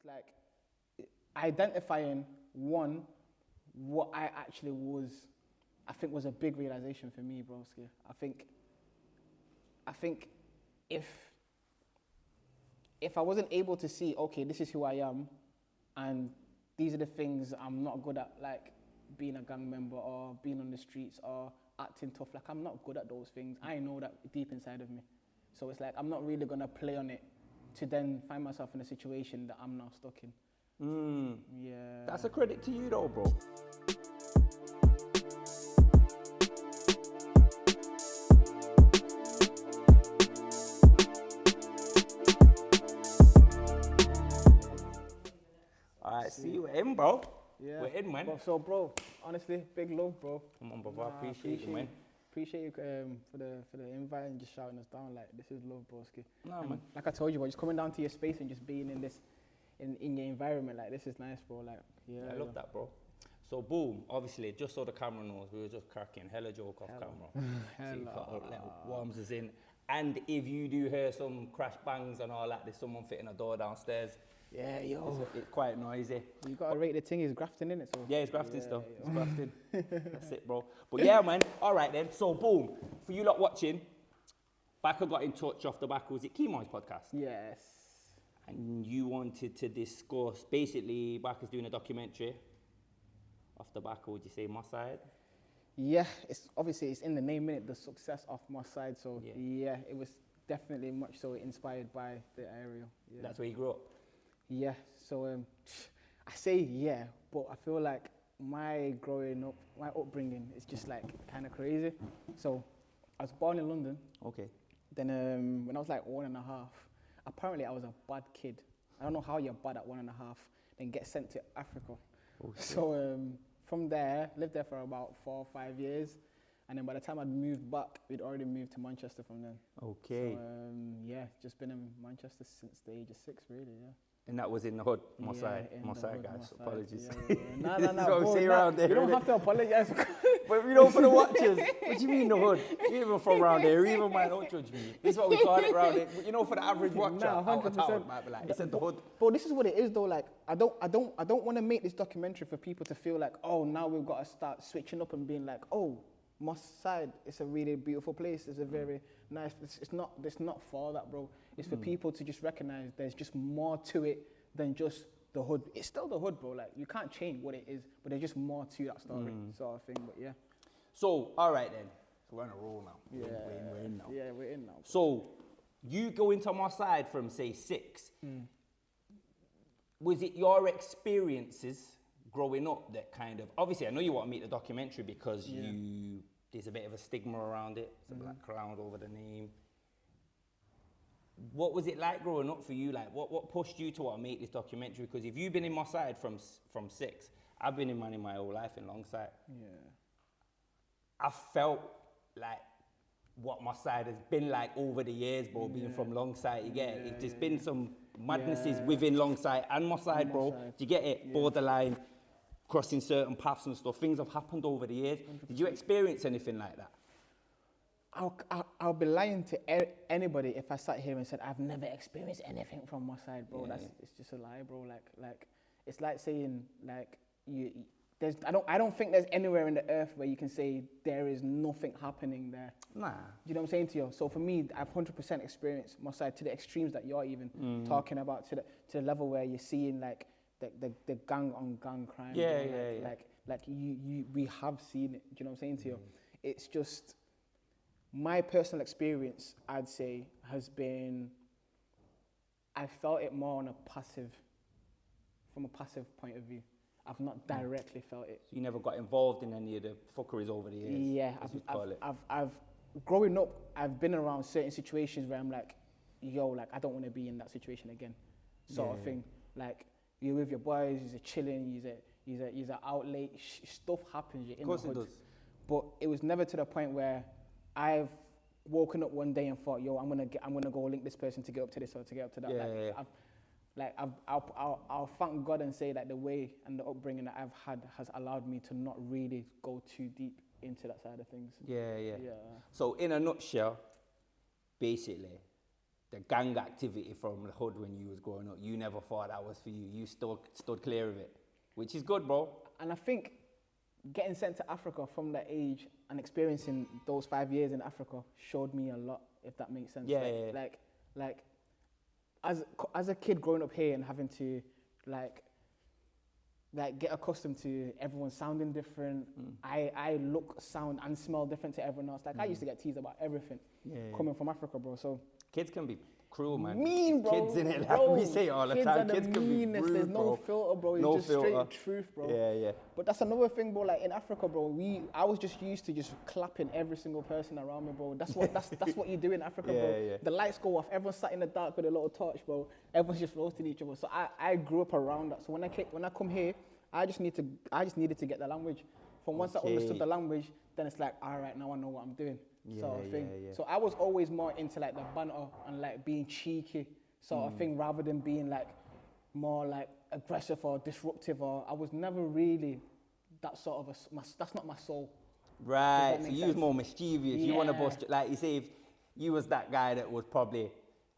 like identifying one, what I actually was, I think was a big realization for me, broski. I think if I wasn't able to see, okay, this is who I am, and these are the things I'm not good at, like being a gang member or being on the streets or acting tough, like I'm not good at those things. I know that deep inside of me. So it's like, I'm not really gonna play on it to then find myself in a situation that I'm now stuck in. Yeah. That's a credit to you though, bro. Alright, see, we're in, bro. Yeah. We're in, man. So, bro, honestly, big love, bro. Come on, brother. I appreciate you, man. Appreciate you for the invite and just shouting us down. Like, this is love, broski. Nah, man. Like I told you, bro, just coming down to your space and just being in this, in your environment, like, this is nice, bro. Like, yeah. I love that, bro. So, boom, obviously, just so the camera knows, we were just cracking hella joke off camera. See, little warms us in. And if you do hear some crash bangs and all that, there's someone fitting a door downstairs. Yeah, yo. It's quite noisy. You gotta rate the thing, he's grafting in it, so. Yeah, it's grafting stuff. It's grafting. That's it, bro. But yeah, man. All right then. So boom, for you lot watching, Baka got in touch off the back. Was it Keymoy's podcast? Yes. And you wanted to discuss. Basically, Baka's doing a documentary. Off the back, would you say my side? Yeah, it's obviously it's in the name, innit, the success of my side. So yeah, it was definitely much so inspired by the area. Yeah. That's where you grew up. Yeah, so I say yeah, but I feel like my growing up, my upbringing is just like kind of crazy. So I was born in London. Okay. Then when I was like 1.5, apparently I was a bad kid. I don't know how you're bad at 1.5, then get sent to Africa. Oh, so from there, lived there for about 4 or 5 years. And then by the time I'd moved back, we'd already moved to Manchester from then. Okay. So yeah, just been in Manchester since the age of 6, really, yeah. And that was in the hood, my Yeah, side, in my the side, hood, guys. my Apologies. side. Yeah. No, This is what we say around there. You don't innit? have to apologize. But you know, for the watchers, what do you mean the hood? You even from around there, even man, don't judge me. This is what we call it around here. But you know, for the average watcher, out of town, might be like, it's in the hood. But this is what it is though, like, I don't want to make this documentary for people to feel like, oh, now we've got to start switching up and being like, oh, Moss Side, it's a really beautiful place, it's a very nice, it's not for that, bro. It's for people to just recognize there's just more to it than just the hood. It's still the hood, bro. Like, you can't change what it is, but there's just more to that story, sort of thing. But yeah. So, all right then. So we're on a roll now. Yeah. We're in now. Yeah, we're in now. So, you go into my side from say 6. Was it your experiences growing up that kind of, obviously I know you want to make the documentary because there's a bit of a stigma around it. It's a black cloud over the name. What was it like growing up for you? Like, what pushed you to want to make this documentary? Because if you've been in my side from 6, I've been in my whole life in Longside. Yeah. I felt like what my side has been like over the years, bro, being from Longside, you get it? It's just been some madnesses within Longside and my side, bro. Do you get it? Borderline, crossing certain paths and stuff. Things have happened over the years. 100%. Did you experience anything like that? I'll be lying to anybody if I sat here and said I've never experienced anything from my side, bro. It's just a lie, bro. Like it's like saying like I don't think there's anywhere in the earth where you can say there is nothing happening there. Nah. Do you know what I'm saying to you? So for me, I've 100% experienced my side to the extremes that you're even talking about, to the level where you're seeing like the gang on gang crime. Like we have seen it. Do you know what I'm saying to you? It's just. My personal experience, I'd say, has been, I felt it more on from a passive point of view. I've not directly felt it. So you never got involved in any of the fuckeries over the years? Yeah, I've growing up, I've been around certain situations where I'm like, yo, like, I don't want to be in that situation again, sort of thing. Like, you're with your boys, you're chilling, you're out late, stuff happens, you're in the hood. Of course it does. But it was never to the point where I've woken up one day and thought, yo, I'm gonna go link this person to get up to this or to get up to that. I'll thank God and say that the way and the upbringing that I've had has allowed me to not really go too deep into that side of things. Yeah. So in a nutshell, basically, the gang activity from the hood when you was growing up, you never thought that was for you. You stood clear of it, which is good, bro. And I think getting sent to Africa from that age and experiencing those 5 years in Africa showed me a lot, if that makes sense. Yeah, Like as a kid growing up here and having to like get accustomed to everyone sounding different. I look, sound, and smell different to everyone else. Like I used to get teased about everything coming from Africa, bro. So kids can be cruel, man. mean, bro. Kids in it, like bro, we say all the time. Kids can be rude, There's no bro. filter, bro. It's No just filter. straight truth, bro. Yeah. But that's another thing, bro. Like in Africa, bro, I was just used to just clapping every single person around me, bro. That's what you do in Africa, bro. Yeah. The lights go off. Everyone's sat in the dark with a little torch, bro. Everyone's just roasting each other. So I grew up around that. So when I come here, I just needed to get the language. From once I understood the language, then it's like, all right, now I know what I'm doing, sort of thing. Yeah. So I was always more into like the banter and like being cheeky, sort of thing, rather than being like more like aggressive or disruptive. Or I was never really that sort of that's not my soul. Right. Does that So make you was sense? more mischievous. You want to Yeah. bust, like you say, if you was that guy that would probably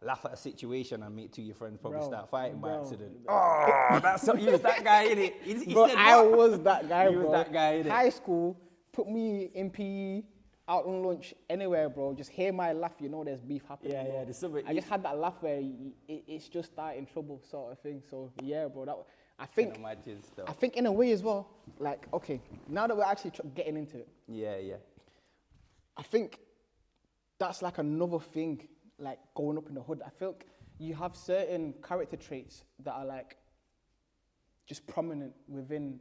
laugh at a situation and make two of your friends probably Bro, start fighting by bro. accident. Oh, that's so, you was that guy, innit? He Bro, said I what? was that guy, You bro. was that guy, innit? High school, put me in PE, out on lunch, anywhere, bro. Just hear my laugh, you know there's beef happening, Yeah, bro. yeah, there's something- I just had that laugh where it's just starting trouble, sort of thing. So, yeah, bro, I Can think imagine stuff. I think in a way as well, like, okay, now that we're actually getting into it, Yeah. I think that's like another thing, like growing up in the hood. I feel like you have certain character traits that are like just prominent within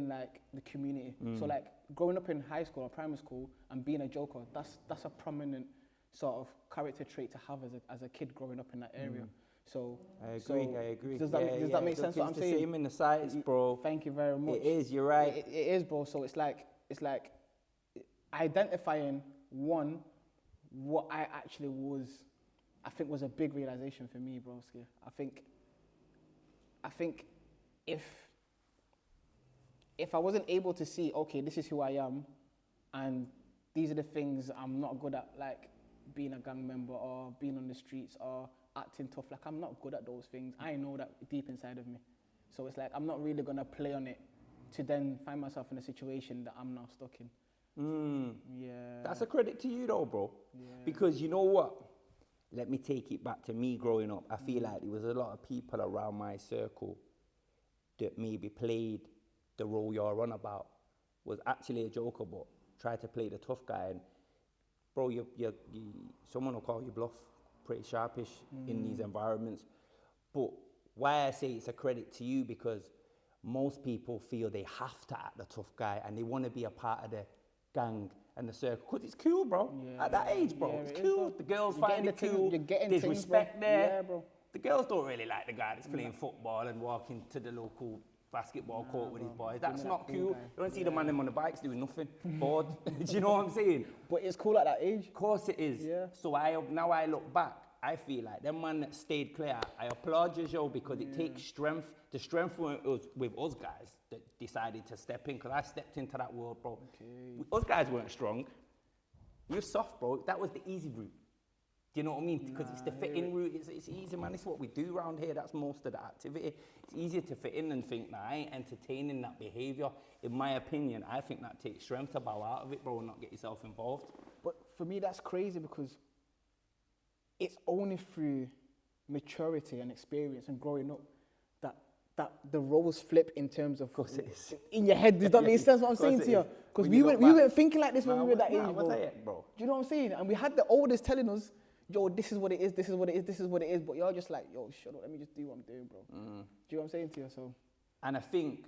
like the community. So like growing up in high school or primary school and being a joker, that's a prominent sort of character trait to have as a kid growing up in that area. So I agree. Does that make sense? What I'm It's saying? the same in the sites, bro. Thank you very much. It is, you're right. It is, bro. So it's like identifying what I actually was. I think was a big realization for me, broski. I think if I wasn't able to see, okay, this is who I am, and these are the things I'm not good at, like being a gang member or being on the streets or acting tough. Like I'm not good at those things. I know that deep inside of me. So it's like I'm not really gonna play on it to then find myself in a situation that I'm now stuck in. Yeah. That's a credit to you though, bro. Yeah. Because you know what? Let me take it back to me growing up. I feel like there was a lot of people around my circle that maybe played the role you're on about, was actually a joker, but tried to play the tough guy. And bro, someone will call you bluff, pretty sharpish in these environments. But why I say it's a credit to you, because most people feel they have to act the tough guy and they want to be a part of the gang and the circle, because it's cool, bro. Yeah, At that age, bro, yeah, it's it is, cool. bro. The girls You're find getting it the things- cool. you're getting There's things, respect bro. there. Yeah, bro. The girls don't really like the guy that's playing football and walking to the local basketball court with his boys. That's Being not that cool cool. guy. You don't see the man them on the bikes doing nothing, bored. Do you know what I'm saying? But it's cool at that age. Of course it is. Yeah. So now I look back, I feel like them man that stayed clear, I applaud you, Joe, because it takes strength. The strength was with us guys that decided to step in, because I stepped into that world, bro. Okay. Us guys weren't strong. We were soft, bro. That was the easy route. Do you know what I mean? Because it's the fit-in route. It's easy, man. It's what we do around here. That's most of the activity. It's easier to fit in and think, nah, I ain't entertaining that behaviour. In my opinion, I think that takes strength to bow out of it, bro, and not get yourself involved. But for me, that's crazy because it's only through maturity and experience and growing up that the roles flip in terms of course it is. in your head. Does that make sense what I'm Of course saying it to you? is. Because When we you weren't look we back- weren't thinking like this when we were that age, was bro. I it, bro? Do you know what I'm saying? And we had the elders telling us, yo, this is what it is, this is what it is, this is what it is. But you're just like, yo, shut up, let me just do what I'm doing, bro. Do you know what I'm saying to you? So And I think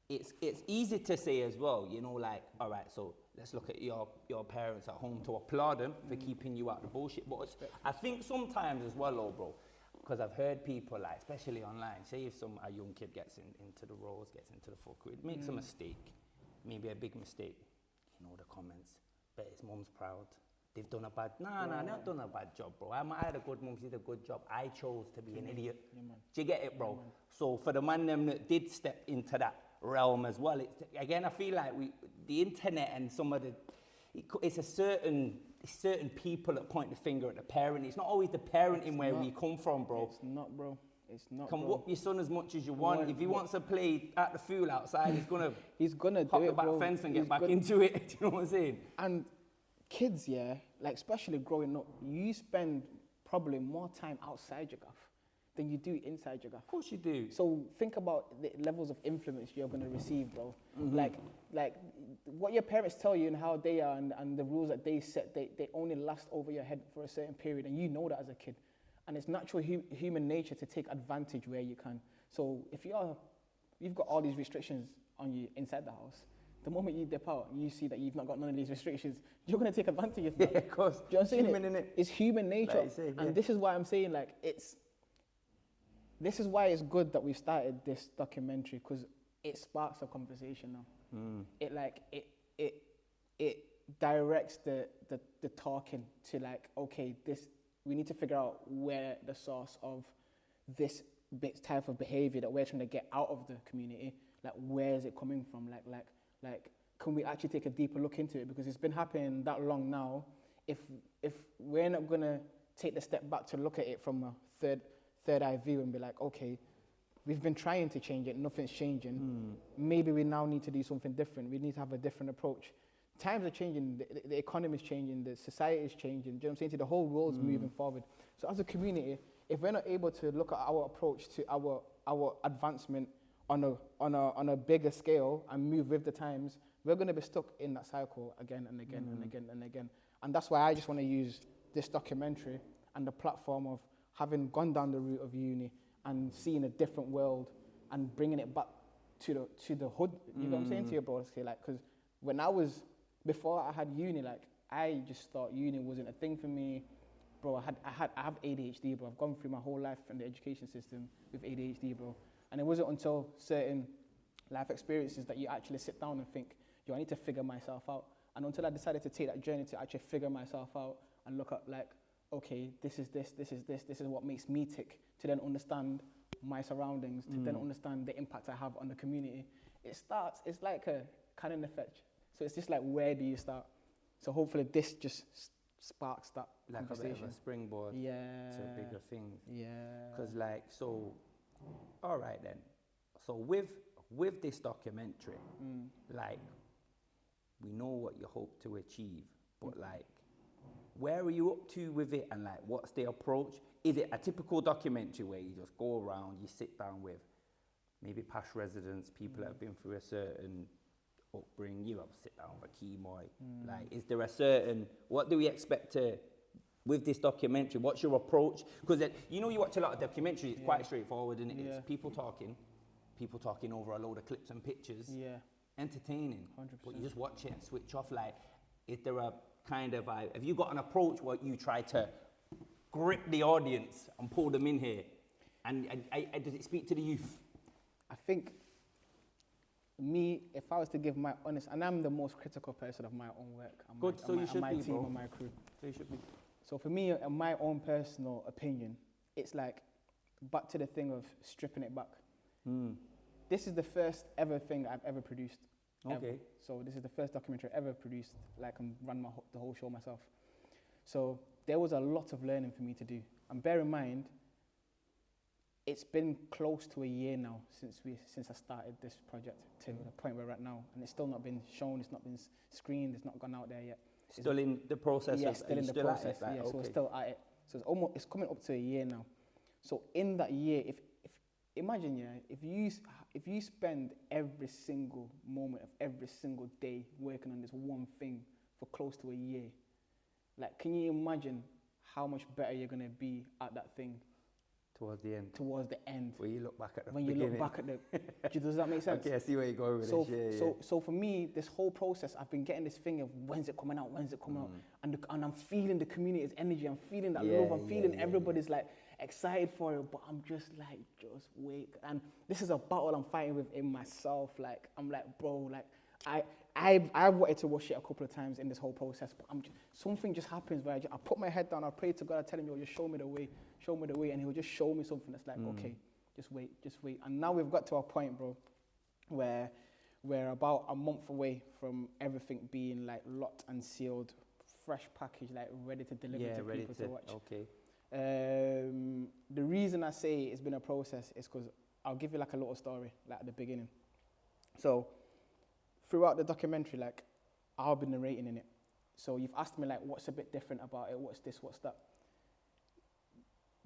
it's easy to say as well, you know, like, all right, so let's look at your parents at home to applaud them for keeping you out of the bullshit. But I think sometimes as well, oh, bro, because I've heard people, like, especially online, say if a young kid gets into the roles, gets into the fuck with, makes a mistake, maybe a big mistake, you know, the comments, bet his mum's proud. They've done a bad, they've not done a bad job, bro. I had a good mum, she did a good job. I chose to be an idiot. Do you get it, bro? So for the man them that did step into that realm as well, again, I feel like the internet and some of it's a certain certain people that point the finger at the parent. It's not always the parenting where we come from, bro. It's not, bro. It's not, Can bro. whoop your son as much as you want. If he wants to play at the fool outside, he's gonna do hop the it, back bro. fence and get back into it. Do you know what I'm saying? And kids, yeah, like especially growing up, you spend probably more time outside your gaff than you do inside your gaff. Of course you do. So think about the levels of influence you're going to receive, bro. Like what your parents tell you and how they are and the rules that they set, they only last over your head for a certain period, and you know that as a kid. And it's natural human nature to take advantage where you can. So if you've got all these restrictions on you inside the house, the moment you dip out and you see that you've not got none of these restrictions, you're going to take advantage of that. Yeah, of course. Do you know what I'm saying? Human, innit? It's human nature. Like you say, yeah. And this is why I'm saying, like, this is why it's good that we started this documentary, because it sparks a conversation now. It directs the talking to, like, okay, we need to figure out where the source of this type of behavior that we're trying to get out of the community, like, where is it coming from? Like, can we actually take a deeper look into it? Because it's been happening that long now. If we're not gonna take the step back to look at it from a third eye view and be like, okay, we've been trying to change it, nothing's changing. Maybe we now need to do something different. We need to have a different approach. Times are changing, the economy is changing, the society is changing. Do you know what I'm saying? The whole world's moving forward. So as a community, if we're not able to look at our approach to our advancement on a bigger scale and move with the times, we're going to be stuck in that cycle again and again and again and again. And that's why I just want to use this documentary and the platform of having gone down the route of uni and seeing a different world and bringing it back to the hood. You know what I'm saying to you, bro? Like, because before I had uni, like, I just thought uni wasn't a thing for me. Bro, I have ADHD, bro. I've gone through my whole life in the education system with ADHD, bro. And it wasn't until certain life experiences that you actually sit down and think, yo, I need to figure myself out. And until I decided to take that journey to actually figure myself out and look at, like, okay, this is what makes me tick, to then understand my surroundings, to then understand the impact I have on the community. It's like a cannon effect. So it's just like, where do you start? So hopefully this just sparks that like conversation. a bit of a springboard to bigger things. Yeah. Because, like, so, all right then. So with this documentary, like, we know what you hope to achieve, but like, where are you up to with it, and like, what's the approach? Is it a typical documentary where you just go around, you sit down with maybe past residents, people that have been through a certain upbringing, you have to sit down with a key boy. Like, is there a certain, what do we expect with this documentary? What's your approach? Because you watch a lot of documentaries, it's quite straightforward, and it's people talking over a load of clips and pictures. Yeah. Entertaining. 100%. But you just watch it and switch off. Like, is there a kind of, have you got an approach where you try to grip the audience and pull them in here? And does it speak to the youth? I think me, if I was to give my honest, and I'm the most critical person of my own work, and Good, so you should my be, team bro. and my crew. So you should be. So for me, in my own personal opinion, it's like back to the thing of stripping it back. This is the first ever thing I've ever produced. Okay. Ever. So this is the first documentary I ever produced, like, and run the whole show myself. So there was a lot of learning for me to do. And bear in mind, it's been close to a year now since I started this project to the point where we're at now, and it's still not been shown, it's not been screened, it's not gone out there yet. Still in the process? Yeah, of, still in the process. Like, yeah, okay. so we're still at it. So it's coming up to a year now. So in that year, if imagine, if you spend every single moment of every single day working on this one thing for close to a year, like, can you imagine how much better you're gonna be at that thing? Towards the end. When you look back at the when beginning. you look back at does that make sense? Okay, I see where you're going with this. So for me, this whole process, I've been getting this thing of when's it coming out, and I'm feeling the community's energy, I'm feeling that love, I'm feeling everybody's like excited for it, but I'm just like, just wait. And this is a battle I'm fighting within myself. Like, I'm like, bro, like, I've wanted to watch it a couple of times in this whole process, but something just happens where I put my head down, I pray to God, I tell him, yo, just show me the way, and he'll just show me something that's like, okay, just wait. And now we've got to a point, bro, where we're about a month away from everything being like locked and sealed fresh package, like ready to deliver Yeah, to ready people to watch. Okay. The reason I say it's been a process is because I'll give you like a little story, like at the beginning. So throughout the documentary, like I'll be narrating in it. So you've asked me like, what's a bit different about it? What's this? What's that?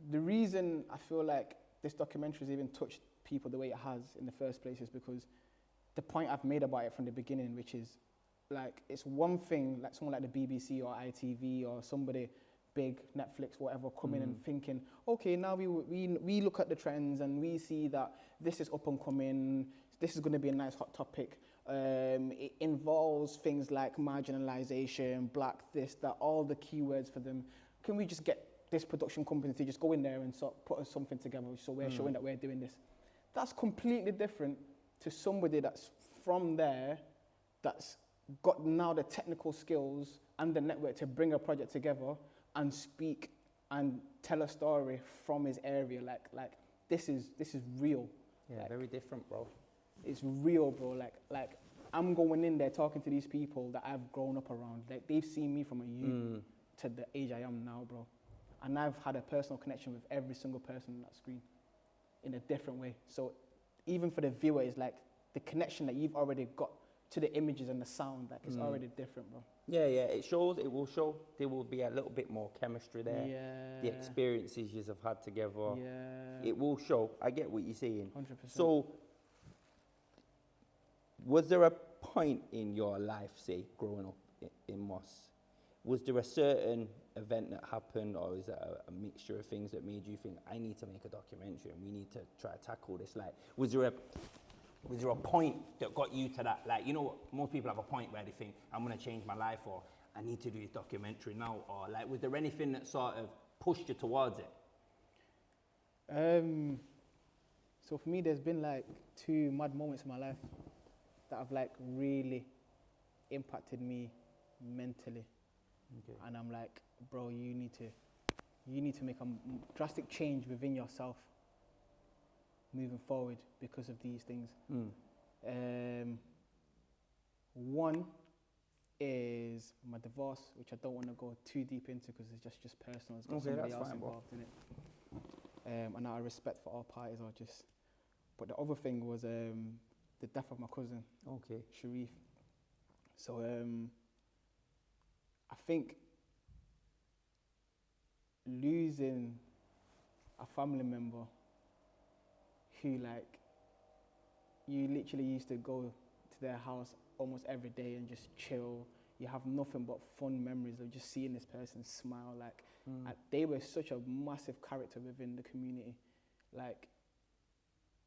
The reason I feel like this documentary has even touched people the way it has in the first place is because the point I've made about it from the beginning, which is like, it's one thing, like someone like the BBC or ITV or somebody big, Netflix, whatever, coming and thinking, okay, now we look at the trends and we see that this is up and coming, this is going to be a nice hot topic. It involves things like marginalization, black, this, that, all the keywords for them. Can we just get this production company to just go in there and sort of put us something together so we're showing that we're doing this? That's completely different to somebody that's from there, that's got now the technical skills and the network to bring a project together and speak and tell a story from his area. Like this is real. Yeah, like, very different, bro. It's real, bro. Like I'm going in there talking to these people that I've grown up around. Like they've seen me from a youth to the age I am now, bro. And I've had a personal connection with every single person on that screen in a different way. So even for the viewer, it's like the connection that you've already got to the images and the sound, like it's already different, bro. Yeah, it will show. There will be a little bit more chemistry there. Yeah. The experiences you have had together. Yeah. It will show. I get what you're saying. 100%. So, was there a point in your life, say, growing up in Moss, was there a certain event that happened, or is it a mixture of things that made you think, I need to make a documentary and we need to try to tackle this? Like, was there a point that got you to that? Like, you know what, most people have a point where they think, I'm going to change my life, or I need to do this documentary now, or like, was there anything that sort of pushed you towards it? So for me, there's been like 2 mad moments in my life that have like really impacted me mentally. Okay. And I'm like, bro, you need to make a drastic change within yourself moving forward because of these things. One is my divorce, which I don't want to go too deep into because it's just personal. It's got somebody else involved in it. And out of respect for all parties, but the other thing was the death of my cousin, Sharif. So I think losing a family member who, like, you literally used to go to their house almost every day and just chill. You have nothing but fun memories of just seeing this person smile. Like, they were such a massive character within the community. Like,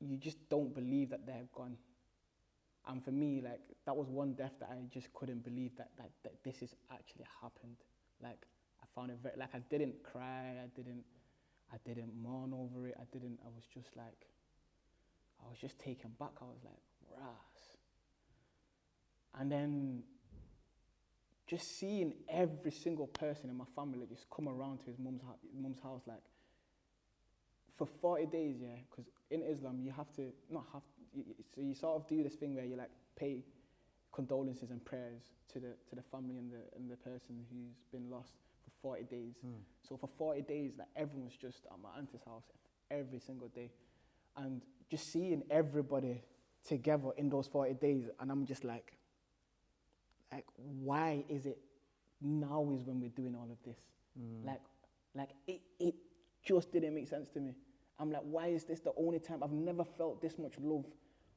you just don't believe that they're gone. And for me, like, that was one death that I just couldn't believe that this has actually happened. Like, I found it very, like, I didn't cry, I didn't mourn over it, I was just taken back. I was like, ras. And then just seeing every single person in my family just come around to his mum's house, like, for 40 days, yeah, because in Islam, you have to, so you sort of do this thing where you, like, pay condolences and prayers to the family and the person who's been lost for 40 days. So for 40 days, like, everyone was just at my auntie's house every single day. And just seeing everybody together in those 40 days, and I'm just like, why is it now is when we're doing all of this? Like it just didn't make sense to me. I'm like, why is this the only time? I've never felt this much love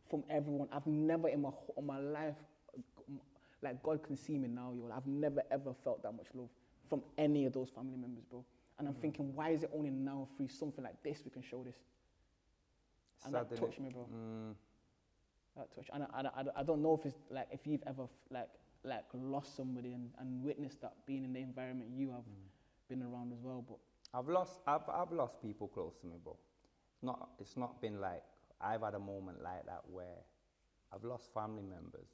from everyone. I've never in my life, like, God can see me now, I've never ever felt that much love from any of those family members, bro. And I'm thinking, why is it only now through something like this we can show this? And that touched me, bro. That touched. And I don't know if it's like, if you've ever like lost somebody and witnessed that, being in the environment you have been around as well. But I've lost people close to me, bro. It's not been like, I've had a moment like that where I've lost family members,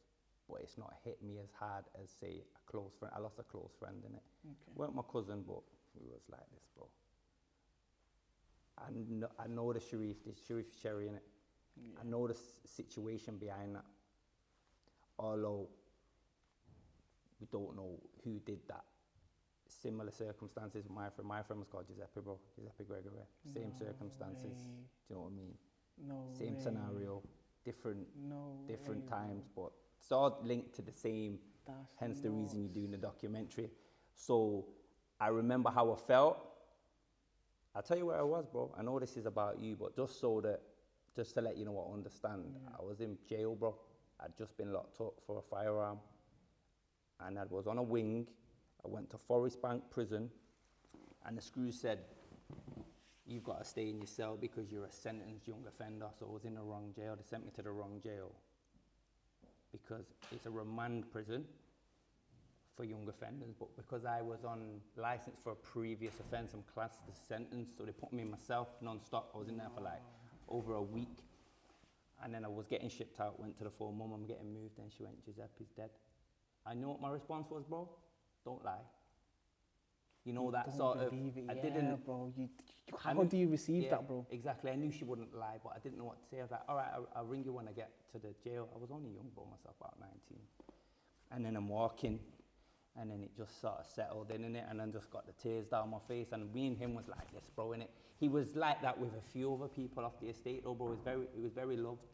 but it's not hit me as hard as, say, a close friend. I lost a close friend in it. okay. Weren't my cousin, but he was like this, bro. I know the Sharif Sherry in it. Yeah. I know the situation behind that. Although we don't know who did that. similar circumstances with my friend. My friend was called Giuseppe, bro. Giuseppe Gregory. Same circumstances. Way. Do you know what I mean? No Same way. scenario, different way, times, but it's all linked to the same. Hence the reason you're doing the documentary. So I remember how I felt. I'll tell you where I was, bro. I know this is about you, but just to let you know what I understand. I was in jail, bro. I'd just been locked up for a firearm. And I was on a wing. I went to Forest Bank Prison. And the screws said, you've got to stay in your cell because you're a sentenced young offender. So I was in the wrong jail. They sent me to the wrong jail. Because it's a remand prison for young offenders, but because I was on license for a previous offence, I'm classed as sentenced, so they put me in myself non-stop. I was in there for like over a week, and then I was getting shipped out, went to the phone, Mum, I'm getting moved, and she went, Giuseppe's dead. I know what my response was, bro. Don't lie. You know, that Don't sort of, believe it. I Yeah, didn't, bro. How do you receive that, bro? Exactly. I knew she wouldn't lie, but I didn't know what to say. I was like, all right, I'll ring you when I get to the jail. I was only young, bro, myself, about 19. And then I'm walking, and then it just sort of settled in it, and then just got the tears down my face. And me and him was like this, bro, innit? He was like that with a few other people off the estate, though, bro. It was very loved.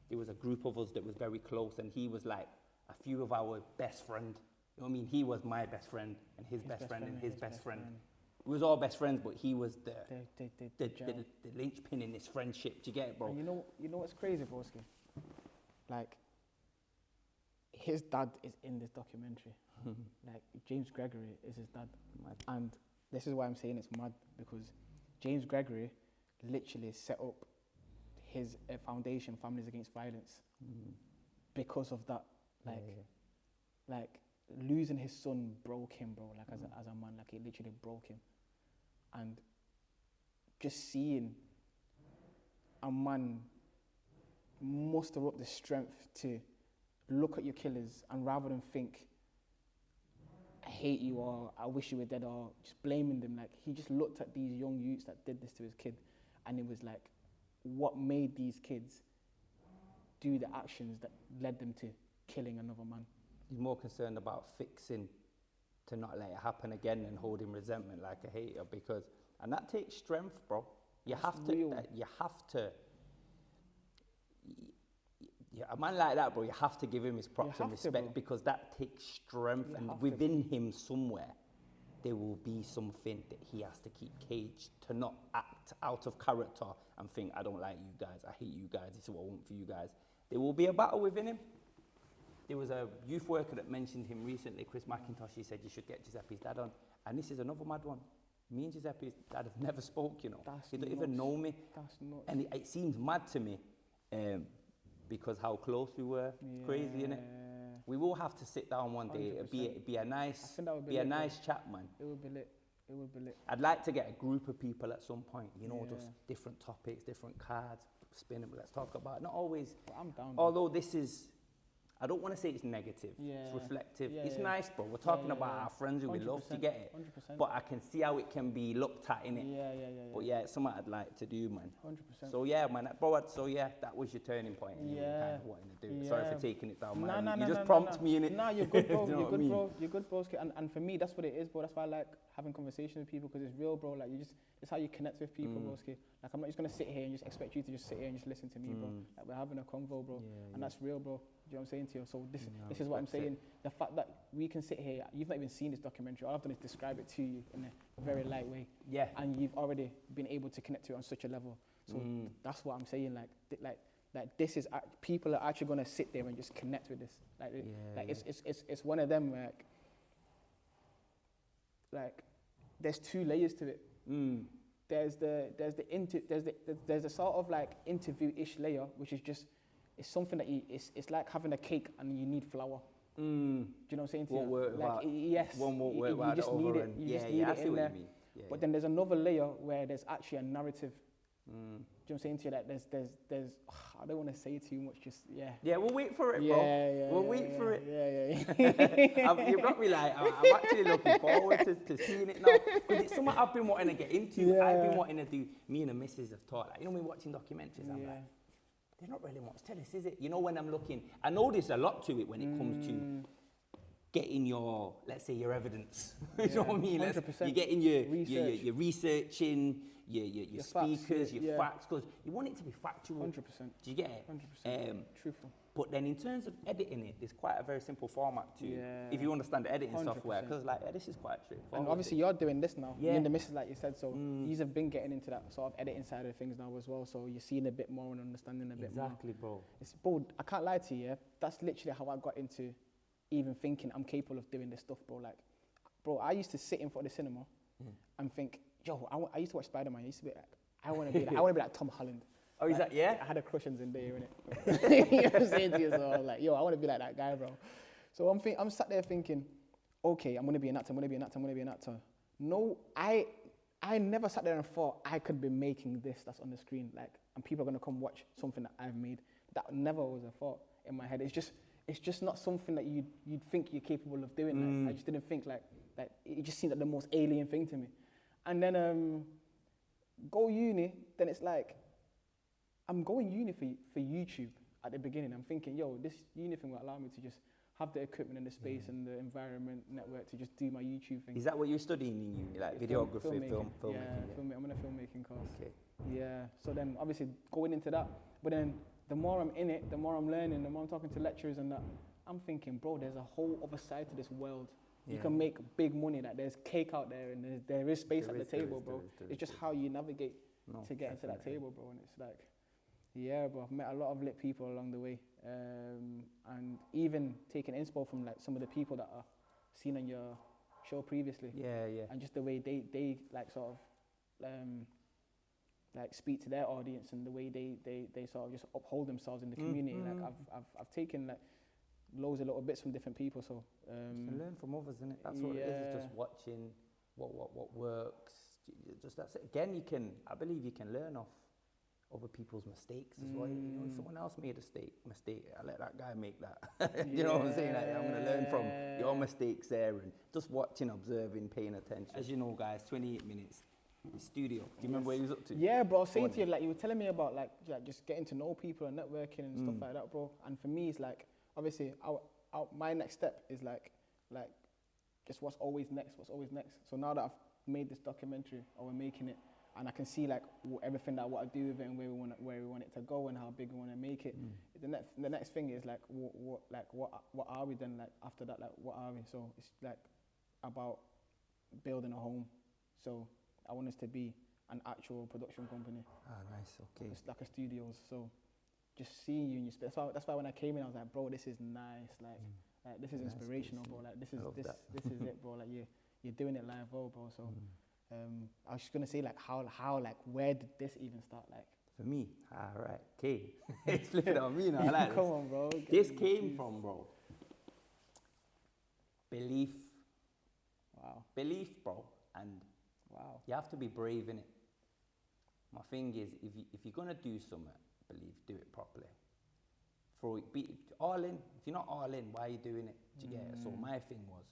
There was a group of us that was very close, and he was like a few of our best friend. You know what I mean? He was my best friend, and his best friend, and his best friend. We was all best friends, but he was the linchpin in this friendship. Do you get it, bro? And you know what's crazy, broski? Like, his dad is in this documentary. Like, James Gregory is his dad. Mad. And this is why I'm saying it's mad, because James Gregory literally set up his foundation, Families Against Violence, because of that. Like, losing his son broke him, bro, like as a man, like it literally broke him. And just seeing a man muster up the strength to look at your killers and rather than think, I hate you or I wish you were dead or just blaming them, like he just looked at these young youths that did this to his kid and it was like, what made these kids do the actions that led them to killing another man? He's more concerned about fixing to not let it happen again than holding resentment like a hater, because, and that takes strength, bro. You have to, a man like that, bro, you have to give him his props and respect, because that takes strength, and within him somewhere, there will be something that he has to keep caged to not act out of character and think, I don't like you guys, I hate you guys, this is what I want for you guys. There will be a battle within him. There was a youth worker that mentioned him recently, Chris McIntosh. He said you should get Giuseppe's dad on. And this is another mad one. Me and Giuseppe's dad have never spoke, you know. He don't even know me. That's nuts. And it seems mad to me because how close we were. It's crazy, innit? We will have to sit down one day. It'd be a nice, chat, man. It would be lit. It would be lit. I'd like to get a group of people at some point, you know, just different topics, different cards, spin them. Let's talk about it. Not always. But I'm down. Although this is, I don't want to say it's negative. It's reflective. It's nice, bro. We're talking about our friends who we love. To get it. 100%. But I can see how it can be looked at, innit? But yeah, it's something I'd like to do, man. 100%. So yeah, man, bro. So yeah, that was your turning point. And you were kind of wanting to do it. Sorry for taking it down, man. You just prompt me in it. Nah, you're good, bro. You're good, bro. You're good, bro. And for me, that's what it is, bro. That's why I like having conversations with people, because it's real, bro. Like it's how you connect with people, bro. Like I'm not just gonna sit here and just expect you to just sit here and just listen to me, bro. Like we're having a convo, bro. And that's real, bro. Do you know what I'm saying to you? So this is what I'm saying. The fact that we can sit here, you've not even seen this documentary. All I've done is describe it to you in a very light way. Yeah. And you've already been able to connect to it on such a level. So that's what I'm saying. Like this is people are actually gonna sit there and just connect with this. It's one of them like there's two layers to it. There's the sort of like interview-ish layer, which is just. It's something that it's like having a cake and you need flour. Do you know what I'm saying to you? One won't work you just need it. You just need it in there. But then there's another layer where there's actually a narrative. Do you know what I'm saying to you? That there's I don't want to say too much. Yeah, we'll wait for it, bro. We'll wait for it. Yeah. You've got me like I'm actually looking forward to seeing it now, because it's something I've been wanting to get into. I've been wanting to do. Me and the missus have taught. Like, you know, when watching documentaries, I'm like, there's not really much to this, is it? You know, when I'm looking, I know there's a lot to it when it comes to getting your, let's say, your evidence. You know what I mean? 100%. You're getting your researching, your speakers, facts, your facts, because you want it to be factual. 100%. Do you get it? 100%. Truthful. But then in terms of editing it, it's quite a very simple format too. Yeah. If you understand the editing 100%. software, because like this is quite straightforward. And obviously you're doing this now. Yeah. You and the missus, like you said, so you have been getting into that sort of editing side of things now as well. So you're seeing a bit more and understanding a bit more. Exactly, bro. Bro, I can't lie to you, yeah? That's literally how I got into even thinking I'm capable of doing this stuff, bro. Like, bro, I used to sit in front of the cinema and think, yo, I used to watch Spider-Man. I used to be like, I want to be like Tom Holland. Oh, is that, yeah? I had a crush on Zendaya, innit? You know what I'm saying to you? So I was like, yo, I want to be like that guy, bro. So I'm sat there thinking, okay, I'm going to be an actor, No, I never sat there and thought I could be making this that's on the screen, like, and people are going to come watch something that I've made. That never was a thought in my head. It's just not something that you'd think you're capable of doing. Like, I just didn't think like it just seemed like the most alien thing to me. And then go uni, then it's like, I'm going uni for YouTube at the beginning. I'm thinking, yo, this uni thing will allow me to just have the equipment and the space and the environment network to just do my YouTube thing. Is that what you're studying in uni, like videography, filmmaking? Yeah, I'm in a filmmaking course. Okay. Yeah, so then obviously going into that, but then the more I'm in it, the more I'm learning, the more I'm talking to lecturers and that, I'm thinking, bro, there's a whole other side to this world. You can make big money, like there's cake out there and there is space at the table, bro. It's just how you navigate to get into that table, bro, and it's like, yeah, bro, I've met a lot of lit people along the way, and even taking inspo from like some of the people that are seen on your show previously. Yeah. And just the way they like sort of like speak to their audience and the way they sort of just uphold themselves in the community. Like I've taken like loads of little bits from different people. So you can learn from others, isn't it? That's what it is. It's just watching what works. Just that's it. Again, I believe you can learn off other people's mistakes as well. You know, if someone else made a mistake, I let that guy make that. You know what I'm saying? Like, I'm going to learn from your mistakes there, and just watching, observing, paying attention. As you know, guys, 28 minutes. The studio. Do you remember where he was up to? Yeah, bro. I was saying to you, like, you were telling me about like just getting to know people and networking and stuff like that, bro. And for me, it's like, obviously, my next step is like, just what's always next. So now that I've made this documentary, or we're making it, and I can see like everything that I want to do with it and where we want it to go and how big we want to make it. The next thing is like, what are we then? Like after that, like what are we? So it's like about building a home. So I want us to be an actual production company. Ah, nice, okay. It's like a studios, so just seeing you in your space. That's why when I came in, I was like, bro, this is nice. Like this is inspirational, bro. Like this is it, bro. Like you're doing it live, bro. So I was just gonna say like how like where did this even start? Like for me, right, okay. It's flipping on me now. I like Come on, bro. This came from, bro, belief. Wow. Belief, bro, and wow. you have to be brave in it. My thing is, if you're gonna do something, believe, do it properly. Be all in. If you're not all in, why are you doing it? Do you get it? So my thing was,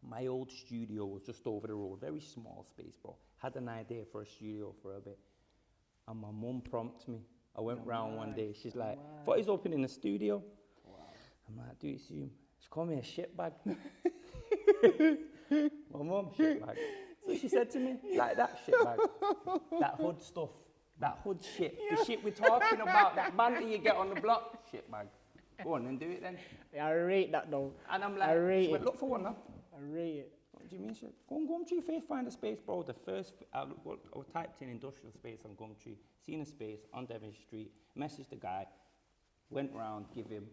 my old studio was just over the road, very small space, bro. Had an idea for a studio for a bit, and my mum prompted me. I went round one day. She's like, "What is opening a studio?" Wow. I'm like, "Do you see?" She called me a shitbag. My mum, shitbag. So she said to me, like that shitbag, that hood stuff, that hood shit, the shit we're talking about, that banter you get on the block, shitbag. Go on, then do it then. Yeah, I rate that though. And I'm like, she went, look for one now. I rate it. What do you mean? She said, go on Gumtree, find a space, bro. The first, I typed in industrial space on Gumtree, seen a space on Devon Street, messaged the guy, went round, give him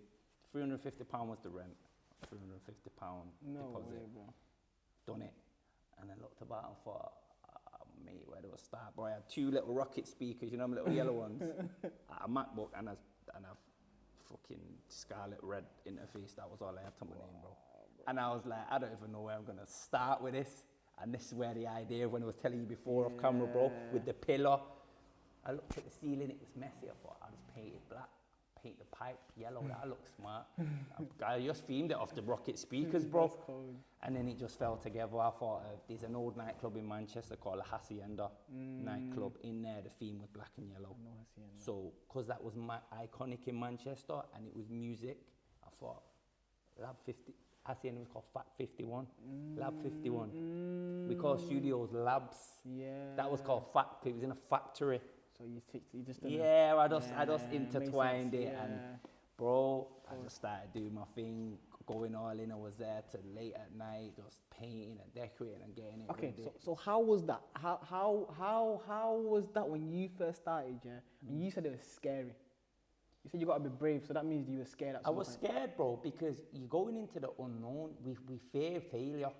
£350 was the rent, £350 deposit. Way, bro. Done it. And I looked about and thought, mate, where do I start? Bro, I had two little rocket speakers, you know, them little yellow ones, a MacBook, and a fucking scarlet red interface. That was all I had to my name, bro. And I was like, I don't even know where I'm gonna start with this. And this is where the idea, when I was telling you before off camera, bro, with the pillar. I looked at the ceiling, it was messy. I thought, I'll just paint it black, paint the pipes yellow, that looks smart. I just themed it off the rocket speakers, bro. And then it just fell together. I thought, there's an old nightclub in Manchester called the Hacienda nightclub. In there, the theme was black and yellow. So, because that was iconic in Manchester and it was music, I thought, I seen it was called LAB51. LAB51. We call studios labs. Yeah. That was called it was in a factory. So you just done Yeah, I just makes intertwined sense, it, and bro, I just started doing my thing, going all in. I was there till late at night, just painting and decorating and getting it Okay, ready. so how was that? How was that when you first started? Yeah, and you said it was scary. You said you got to be brave, so that means you were scared at I some was point. scared, bro, because you're going into the unknown. We fear failure.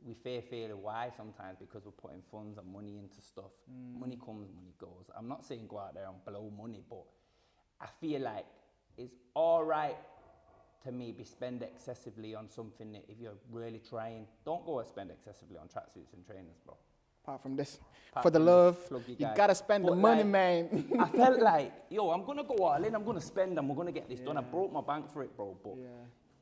We fear failure. Why? Sometimes because we're putting funds and money into stuff. Money comes, money goes. I'm not saying go out there and blow money, but I feel like it's all right to maybe spend excessively on something that if you're really trying. Don't go and spend excessively on tracksuits and trainers, bro. Apart from this, Apart for the from love, this, plug your you guy. gotta spend the But money, like, man. I felt like, yo, I'm gonna go all in. I'm gonna spend, and we're gonna get this done. I Yeah. broke my bank for it, bro. But Yeah.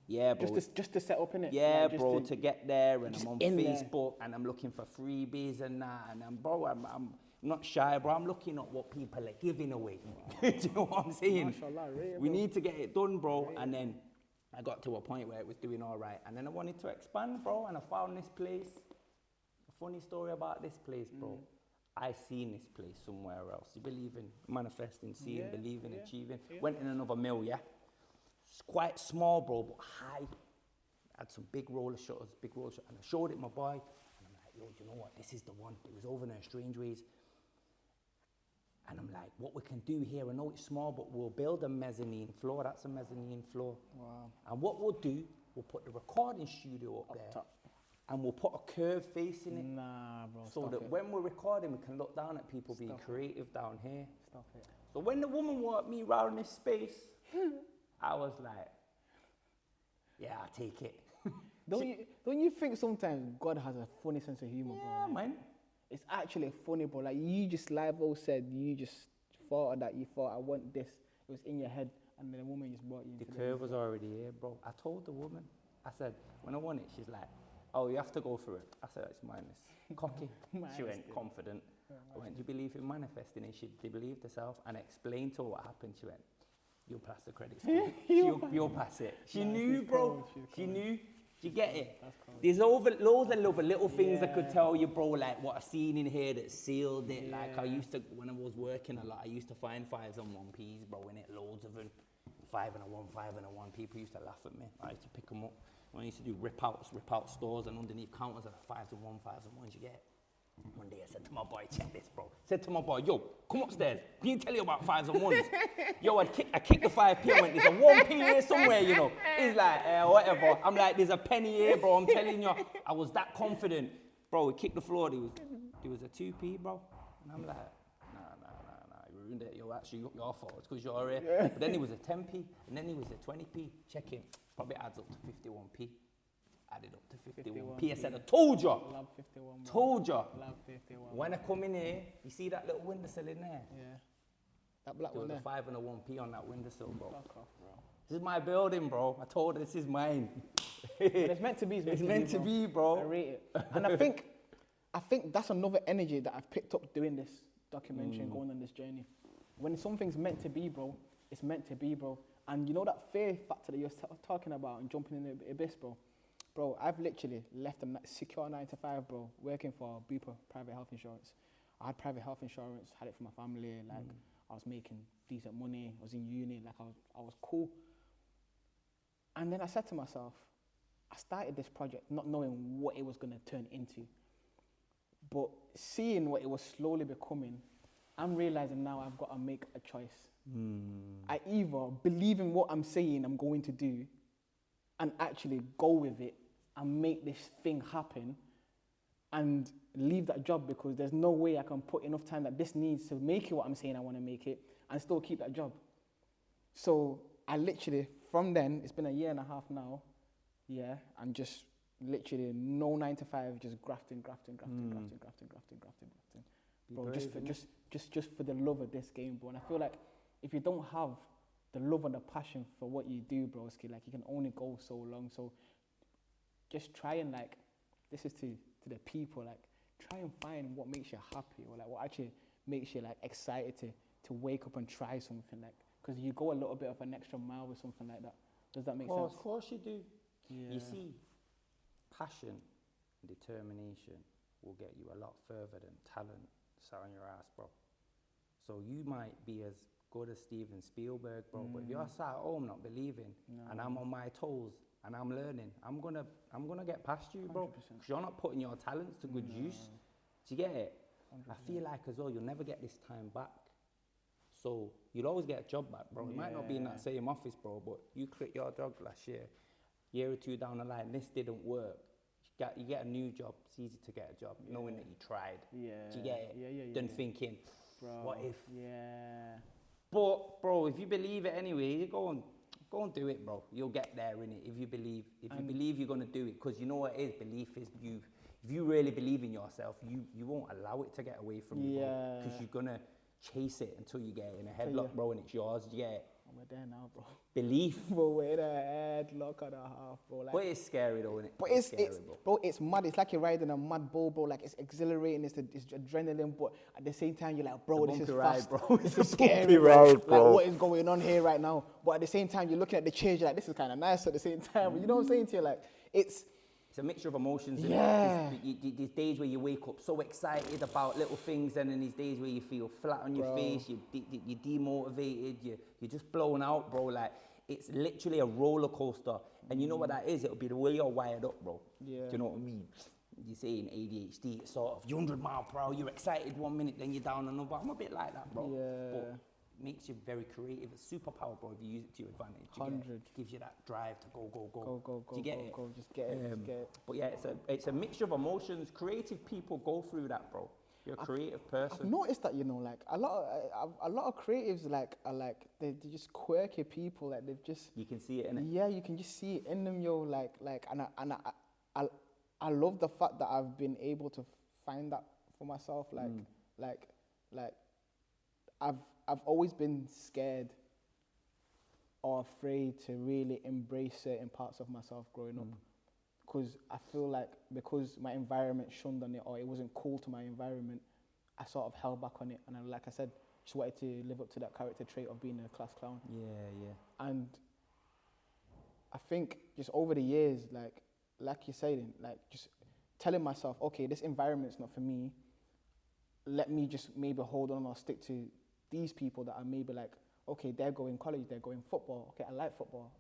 yeah, bro. Just to set up in it. Yeah, like, just bro, to get there, and just I'm on in there. Facebook, and I'm looking for freebies and that, and I'm not shy, bro. I'm looking at what people are giving away. Do you know what I'm saying? Mashallah, really, We bro. need to get it done, bro. And then I got to a point where it was doing all right, and then I wanted to expand, bro, and I found this place. A funny story about this place, bro. I seen this place somewhere else. You believe in manifesting, seeing, believing, achieving. Went in another mill, yeah? It's quite small, bro, but high. Had some big roller shutters, and I showed it my boy, and I'm like, yo, do you know what? This is the one. It was over there in Strange Ways. And I'm like, what we can do here, I know it's small, but we'll build a mezzanine floor. That's a mezzanine floor. Wow. And what we'll do, we'll put the recording studio up there, top. and we'll put a curve facing it, Nah, bro. so stop that it. when we're recording, we can look down at people being Stop it. creative down here. Stop it. So when the woman walked me around this space, I was like, yeah, I'll take it. Don't you think sometimes God has a funny sense of humor, Yeah, bro? man. It's actually funny, bro. Like you just, like Vo said, you just thought of that. You thought, I want this. It was in your head, and then the woman just brought you The into curve was already here, bro. I told the woman, I said, when I want it, she's like, oh, you have to go through it. I said, it's minus. Cocky. She Minus went it. confident. I went, do you believe in manifesting? And she believed herself and explained to her what happened. She went, you'll pass the credit score. You'll pass it. She Nah, knew, she's bro. cold, she's She cold. knew. Do you get it? That's cold. There's loads of little things I could Yeah. tell you, bro, like what I seen in here that sealed it. Like I Yeah. used to, when I was working a lot, I used to find 5s and 1Ps, bro, in it, loads of them. 5 and a 1, 5 and a 1. People used to laugh at me. I used to pick them up. When I used to do rip out stores, and underneath counters are 5s and 1, 5s and 1s, you get it? One day I said to my boy, check this, bro. Said to my boy, yo, come upstairs. Can you tell you about 5s and 1s? Yo, I kicked the 5p. I went, there's a 1p here somewhere, you know. He's like, whatever. I'm like, there's a penny here, bro. I'm telling you, I was that confident. Bro, we kicked the floor. There was a 2p, bro. And I'm like, nah. You ruined it. Yo, actually, your fault. It's because you're here. Yeah. But then there was a 10p, and then there was a 20p. Check it. Probably adds up to 51p. Added up to 51p. I said, I told you. Lab 51. Bro. Told you. Lab 51. When I come in here, you see that little windowsill in there? Yeah. That black There one was a there. 5 and a 1p on that windowsill, bro. Fuck off, bro. This is my building, bro. I told her this is mine. But it's meant to be. It's meant to be, I bro. rate it. And I think that's another energy that I've picked up doing this documentary and going on this journey. When something's meant to be, bro, it's meant to be, bro. And you know that fear factor that you're talking about and jumping in the abyss, bro? Bro, I've literally left a secure 9 to 5, bro, working for Bupa private health insurance. I had private health insurance, had it for my family, like I was making decent money, I was in uni, like I was cool. And then I said to myself, I started this project not knowing what it was going to turn into. But seeing what it was slowly becoming, I'm realizing now I've got to make a choice. I either believe in what I'm saying I'm going to do and actually go with it and make this thing happen and leave that job, because there's no way I can put enough time that this needs to make it what I'm saying I want to make it and still keep that job. So I literally, from then, it's been a year and a half now, yeah, and just literally no 9 to 5, just grafting. Bro, just for the love of this game, bro. And I feel like if you don't have the love and the passion for what you do, broski, like you can only go so long. So just try and, like, this is to the people, like, try and find what makes you happy, or like what actually makes you like excited to wake up and try something, like, because you go a little bit of an extra mile with something like that. Does that make sense? Of course you do. You see, passion and determination will get you a lot further than talent sat on your ass, bro. So you might be as good as Steven Spielberg, bro, but if you're sat at home not believing, and I'm on my toes and I'm learning, I'm gonna get past you, bro, because you're not putting your talents to good use. Do you get it? 100%. I feel like as well, you'll never get this time back. So you'll always get a job back, bro. It might not be in that same office, bro, but you quit your job last year or two down the line, this didn't work. You get a new job, it's easy to get a job, knowing that you tried. Do you get it? Than thinking, bro, what if? But, bro, if you believe it anyway, you go and do it, bro. You'll get there, innit? If you believe you're going to do it, because you know what it is, belief is you. If you really believe in yourself, you won't allow it to get away from you, bro, because you're going to chase it until you get in a headlock, bro, and it's yours. You get it? We're there now, bro. Belief. Bro, we're in a headlock and a half, bro. Like, but it's scary, though, innit? But it's bro, it's mad. It's like you're riding a mad bull, bro. Like, it's exhilarating, it's adrenaline, but at the same time, you're like, bro, this is fast, bro. This is scary, ride, bro. Like, what is going on here right now? But at the same time, you're looking at the change, you're like, this is kind of nice at the same time. You know what I'm saying to you? Like, it's a mixture of emotions. There's days where you wake up so excited about little things, and then there's days where you feel flat on your face, you're demotivated, you're just blown out, bro. Like, it's literally a roller coaster. And you know what that is? It'll be the way you're wired up, bro. Do you know what I mean? You're saying ADHD, it's sort of, you're 100 miles per hour, you're excited 1 minute, then you're down another. I'm a bit like that, bro. But makes you very creative. It's superpower, bro, if you use it to your advantage. 100. Gives you that drive to go. Go. Do you get it? Go. Just get it. But yeah, it's a mixture of emotions. Creative people go through that, bro. You're a creative person. I've noticed that, you know, like a lot of creatives they're just quirky people. Like, they've just, you can see it in it. Yeah, you can just see it in them, yo. And I love the fact that I've been able to find that for myself. I've always been scared or afraid to really embrace certain parts of myself growing up, because I feel like because my environment shunned on it, or it wasn't cool to my environment, I sort of held back on it, and like I said, just wanted to live up to that character trait of being a class clown. And I think just over the years, like you're saying, like just telling myself, okay, this environment's not for me. Let me just maybe hold on or stick to these people that are maybe like, okay, they're going college, they're going football. Okay, I like football.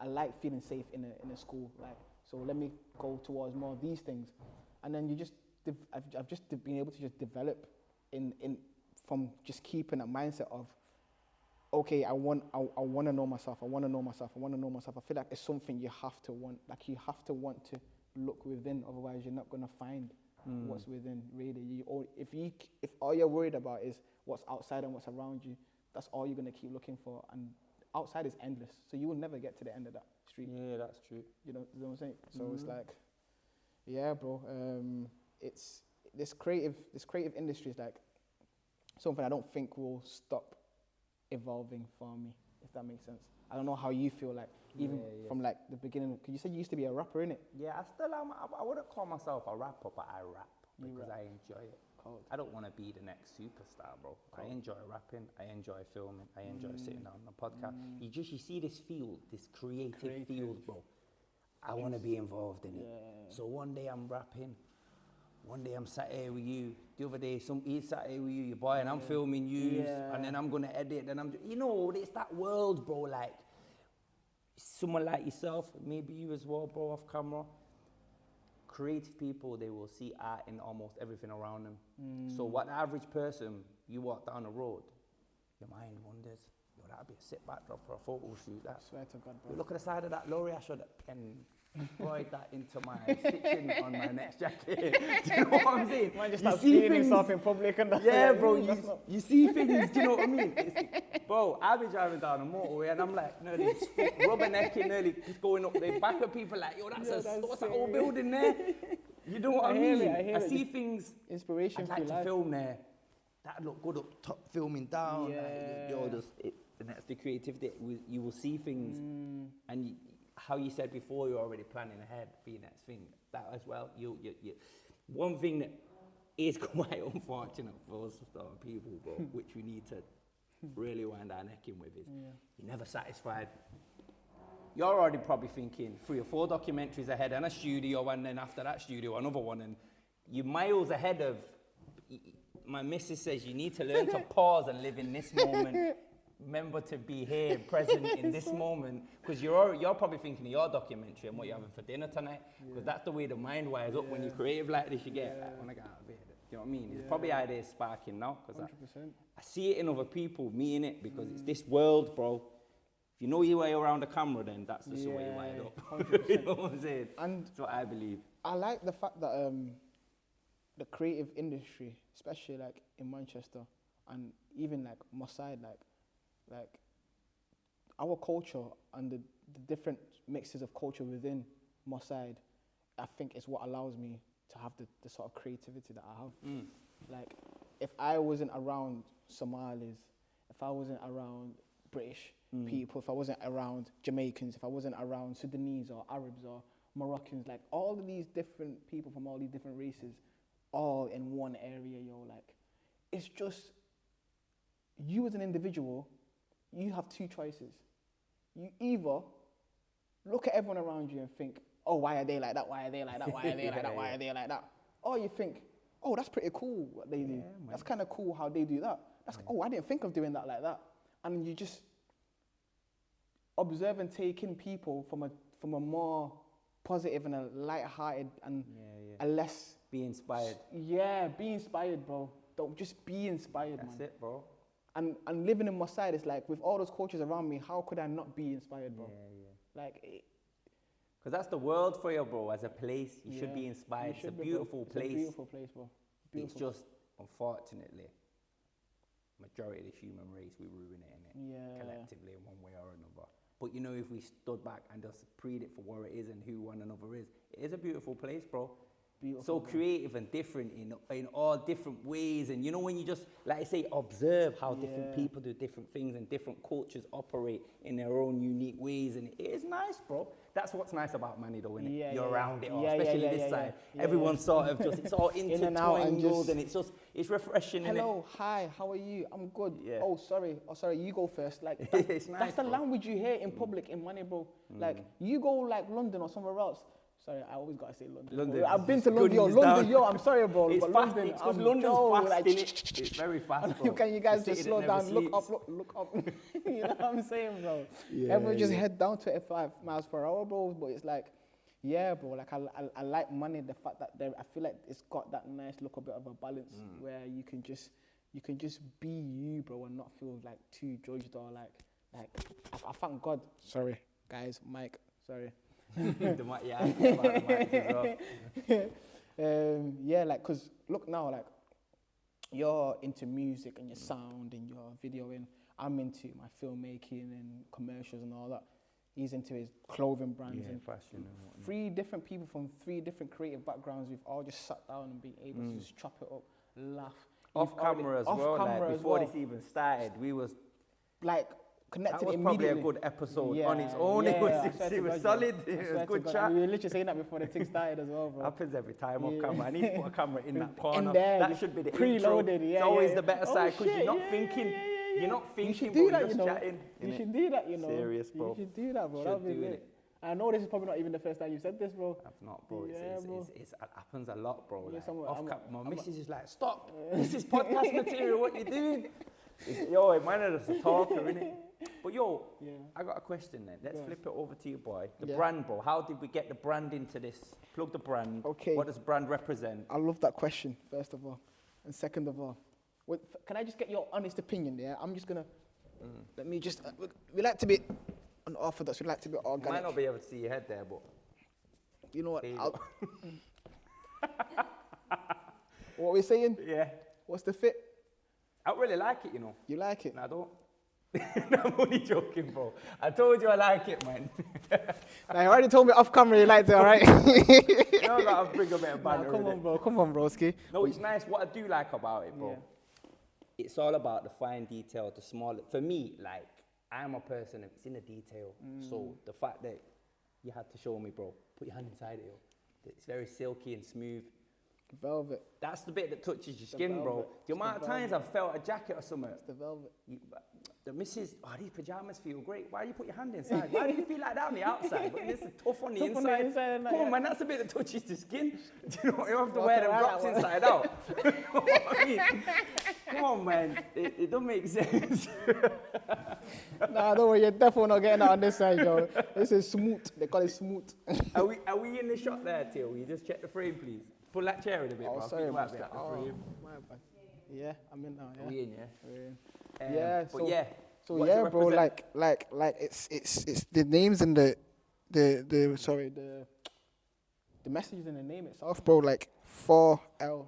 I like feeling safe in a school. Like, so let me go towards more of these things. And then I've just been able to just develop from just keeping a mindset of, okay, I want to know myself. I feel like it's something you have to want. Like, you have to want to look within, otherwise you're not going to find what's within, really. If all you're worried about is what's outside and what's around you, that's all you're going to keep looking for, and outside is endless, so you will never get to the end of that street. Yeah, that's true. You know what I'm saying? So it's like, yeah, bro, it's this creative industry is like something I don't think will stop evolving for me, if that makes sense. I don't know how you feel, like, even from like the beginning, because you said you used to be a rapper, innit? Yeah, I still am. I wouldn't call myself a rapper, but I rap because I enjoy it. Cold. I don't want to be the next superstar, bro. Cold. I enjoy rapping, I enjoy filming, I enjoy sitting down on the podcast. You see this field, this creative field, bro. I want to be involved in it. So one day I'm rapping, one day I'm sat here with you, the other day he's sat here with you, your boy, and I'm filming you, and then I'm going to edit, and it's that world, bro. Like, someone like yourself, maybe you as well, bro, off camera. Creative people, they will see art in almost everything around them. So what the average person, you walk down the road, your mind wonders, yo, that'd be a sick backdrop for a photo shoot. That. I swear to God, bro. You look at the side of that lorry, I should embroider that into my stitching on my next jacket. Do you know what I'm saying? Man, just start feeling yourself in public and that. Yeah, bro, you see things, do you know what I mean? Bro, I've been driving down the motorway and I'm like, nearly rubbernecking, nearly just going up there. Back at people like, yo, what's that old building there? You know what I mean? I see things. Inspiration I'd like to film there. That'd look good up top, filming down. Yeah. And that's the creativity. You will see things, and how you said before, you're already planning ahead for your next thing. That as well. You one thing that is quite unfortunate for us sort of people, bro, which we need to really wind our neck in with, is you're never satisfied. you're already probably thinking 3 or 4 documentaries ahead and a studio, and then after that studio, another one, and you're miles ahead of. My missus says you need to learn to pause and live in this moment. Remember to be here, present in this moment, because you're probably thinking of your documentary and what you're having for dinner tonight, because that's the way the mind wires up when you're creative like this. You get, I want to get out of here. You know what I mean? It's probably ideas sparking now, because I see it in other people, me in it, because it's this world, bro. If you know your way around the camera, then that's just the way you wired up. You know what I'm saying? And that's what I believe. I like the fact that the creative industry, especially like in Manchester and even like my side, like our culture and the different mixes of culture within my side, I think is what allows me to have the sort of creativity that I have. Like, if I wasn't around Somalis, if I wasn't around British people, if I wasn't around Jamaicans, if I wasn't around Sudanese or Arabs or Moroccans, like all of these different people from all these different races, all in one area, like, it's just, you as an individual, you have 2 choices. You either look at everyone around you and think, oh, why are they like that? Why are they like that? Why are they like that? Why are they like that? Or you think, oh, that's pretty cool what they do. That's kind of cool how they do that. Oh, I didn't think of doing that like that. And you just observe and take in people from a more positive and a light-hearted and a less... Be inspired. Yeah, be inspired, bro. Don't just be inspired, man. That's it, bro. And living in my side, it's like, with all those cultures around me, how could I not be inspired, bro? Like... Because that's the world for you, bro. As a place, you should be inspired. It's a beautiful place. It's a beautiful place, bro. It's just, unfortunately, majority of the human race, we ruin it, innit? Collectively, in one way or another. But you know, if we stood back and just preyed it for what it is and who one another is, it is a beautiful place, bro. So creative and different in all different ways. And you know, when you just, like I say, observe how different people do different things and different cultures operate in their own unique ways. And it is nice, bro. That's wwhat's nice about Manny, though, innit? You're around it all, especially this side. Everyone's sort of just, it's all intertwined and it's just, it's refreshing, innit? Hello, hi, how are you? I'm good. Oh, sorry, you go first. Like, it's nice, that's the language you hear in public in Manny, bro. Like, you go like London or somewhere else. Sorry, I always gotta say London. I've been to London, yo, I'm sorry, bro. It's but fast, London, because London's fast, like, innit? It's very fast, bro. Can you guys just slow down, look up. You know what I'm saying, bro? Everyone just head down 25 miles per hour, bro. But it's like, yeah, bro, like I like Money, the fact that I feel like it's got that nice little bit of a balance where you can just be you, bro, and not feel like too judged or like I thank God. Sorry, guys, Mike, sorry. Like, cause look now, like, you're into music and your sound and your videoing. I'm into my filmmaking and commercials and all that. He's into his clothing brands and fashion and whatnot. 3 different people from 3 different creative backgrounds. We've all just sat down and been able to just chop it up, laugh. Off camera as well. Before this even started, we was like connected immediately. That was probably a good episode on its own. It was solid. It was good chat. We were literally saying that before the thing started as well, bro. Happens every time off camera. I need to put a camera in that corner. In there, that should be the preloaded. Intro. It's always the better side, because you're not thinking. You're not thinking, you're just chatting. You should do that, you know. Serious, bro. You should do that, bro. That'd be great. I know this is probably not even the first time you said this, bro. I've not, bro. It happens a lot, bro. My missus is like, stop. This is podcast material. What you doing? Yo, man, is a talker, innit? But yo, I got a question then. Let's flip it over to you, boy. The brand, bro. How did we get the brand into this? Plug the brand. Okay. What does brand represent? I love that question, first of all. And second of all, can I just get your honest opinion there? I'm just going to, let me just, we like to be unorthodox, we like to be organic. You might not be able to see your head there, but. You know what? What are we saying? Yeah. What's the fit? I really like it, you know. You like it? No, I don't. I'm only joking, bro. I told you I like it, man. Now, you already told me off camera you liked it, all right? You know, I'll bring a bit of banter. Come on, broski. No, it's nice. What I do like about it, bro, it's all about the fine detail, the small. For me, like, I'm a person that's in the detail. So the fact that you had to show me, bro, put your hand inside it, yo. It's very silky and smooth. Velvet. That's the bit that touches your skin, bro. The amount of times I've felt a jacket or something. It's the velvet. the missus, oh, these pajamas feel great. Why do you put your hand inside? Why do you feel like that on the outside? But this is tough on the inside. Come on, man, that's a bit that touches the skin. Do you know what? You have to wear them drops inside out. You know what I mean? Come on, man. It don't make sense. Nah, don't worry, you're definitely not getting that on this side, yo. This is smooth. They call it smooth. Are we in the shot there, Till? Will you just check the frame, please? Pull that chair in a bit, bro. Sorry about the that. frame. My bad. Yeah, I'm in now. Yeah. Are we in, yeah? We're in. Yeah, So but yeah. So what's yeah, it bro. represent? Like it's the names in the messages in the name itself, bro. Like 4L,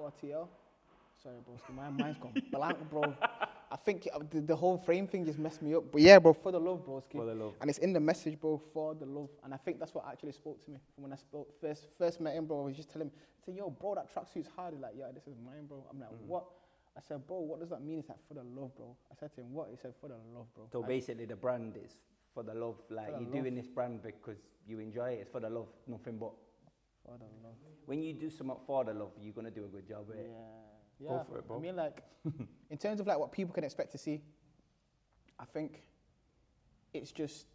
4TL. Sorry, bro. My mind's gone blank, bro. I think the whole frame thing just messed me up. But yeah, bro, for the love, bro. For the love. And it's in the message, bro, for the love. And I think that's what actually spoke to me from when I first met him, bro. I was just telling him, I said, yo, bro, that tracksuit's hard. He's like, yeah, this is mine, bro. I'm like, what? I said, bro, what does that mean? He's like, for the love, bro. I said to him, what? He said, for the love, bro. So basically the brand is for the love. Like you're doing this brand because you enjoy it. It's for the love, nothing but. For the love. When you do something for the love, you're going to do a good job with it. Yeah. Go for it, bro. I mean, like, in terms of like what people can expect to see, I think it's just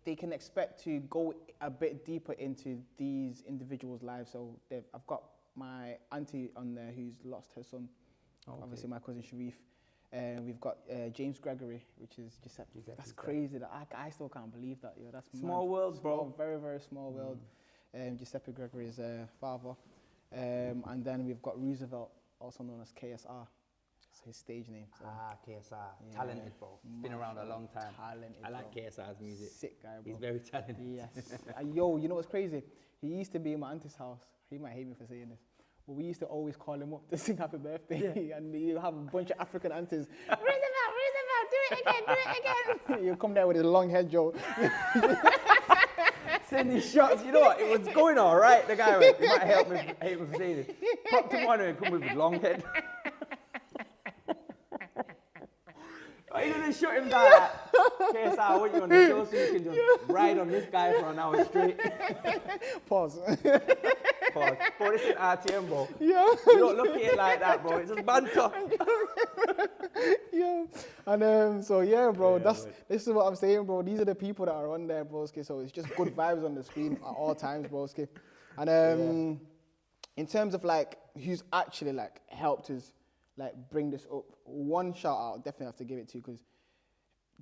they can expect to go a bit deeper into these individuals' lives. So I've got my auntie on there who's lost her son, obviously my cousin Sharif. We've got James Gregory, which is Giuseppe. That's crazy. That I still can't believe that. Yo, that's small world, bro. Very, very small world. Giuseppe Gregory's father. And then we've got Roosevelt, also known as KSR. It's his stage name. So. KSR. Yeah. Talented, bro. Been around a long time. Talented, I like KSR's music. Sick guy, bro. He's very talented. Yes. Yo, you know what's crazy? He used to be in my auntie's house. He might hate me for saying this. But we used to always call him up to sing happy birthday. Yeah. And you have a bunch of African aunties. Roosevelt, do it again. You come there with his long head, Joe. Sending shots, you know what? It was going all right. The guy went, he might hate me for saying this. Pop to one and come with his long head. Are you gonna shut him down? KSI, I want you on the show so you can just ride on this guy for an hour straight. Pause. Pause. Bro, this is RTM, bro. Yeah. You don't look at it like that, bro. It's just banter. Yeah. And so yeah, bro. This is what I'm saying, bro. These are the people that are on there, broski. So it's just good vibes on the screen at all times, broski. And in terms of like who's actually like helped us like bring this up, one shout out definitely have to give it to, because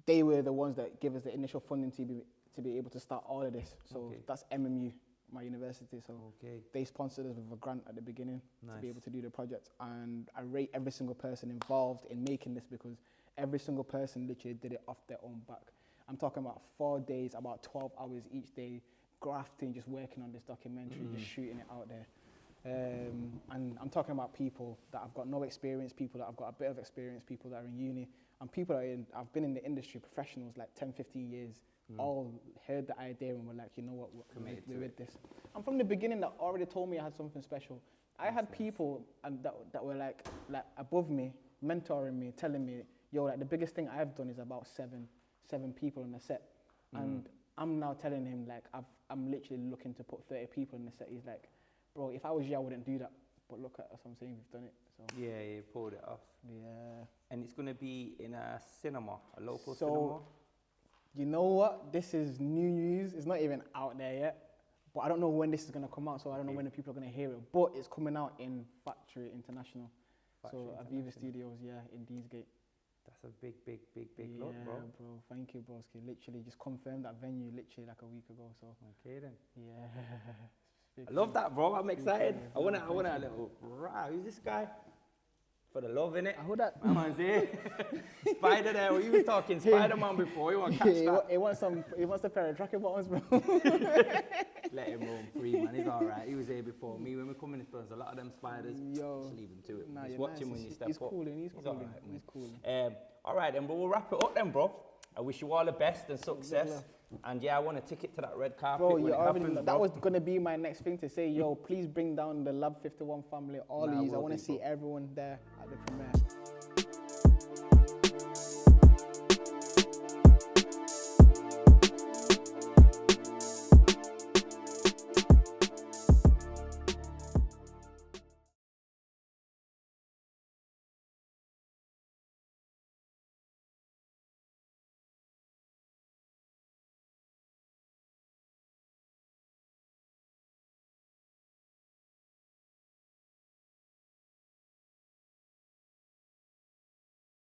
they were the ones that give us the initial funding to be able to start all of this. So that's MMU, my university. So they sponsored us with a grant at the beginning to be able to do the project. And I rate every single person involved in making this, because every single person literally did it off their own back. I'm talking about 4 days, about 12 hours each day, grafting, just working on this documentary, just shooting it out there. And I'm talking about people that have got no experience, people that have got a bit of experience, people that are in uni, and people that I've been in the industry, professionals like 10, 15 years, all heard the idea and were like, you know what, we're with this. And from the beginning, that already told me I had something special. I had people and that were like above me, mentoring me, telling me, yo, like the biggest thing I've done is about seven people on the set. And I'm now telling him like I'm literally looking to put 30 people in the set. He's like, bro, if I was you, I wouldn't do that. But look at us, I'm saying we've done it. So. Yeah, you pulled it off. Yeah. And it's going to be in a cinema, a local cinema? You know what? This is new news. It's not even out there yet. But I don't know when this is going to come out, so I don't know when the people are going to hear it. But it's coming out in Factory International. So Aviva Studios, in Deansgate. That's a big look, bro. Yeah, bro. Thank you, broski. Literally just confirmed that venue literally like a week ago. So. Okay then. Yeah. I love that, bro. I'm excited. I want a little, who's this guy? For the love, innit? Who that? My man's here. Spider there. Well, you was talking Spider-Man before. You want to catch that? He wants a pair of tracker buttons, bro. Let him roam free, man. He's all right. He was here before me. When we come in, there's a lot of them spiders. Just leave him to it. Just watch him when you step up. He's cooling. All right, man. He's cooling. All right, then, but we'll wrap it up then, bro. I wish you all the best and success. And yeah, I want a ticket to that red carpet. Bro, when it happens, that was going to be my next thing to say. Yo, please bring down the LAB51 family, all these. I want to see everyone there at the premiere.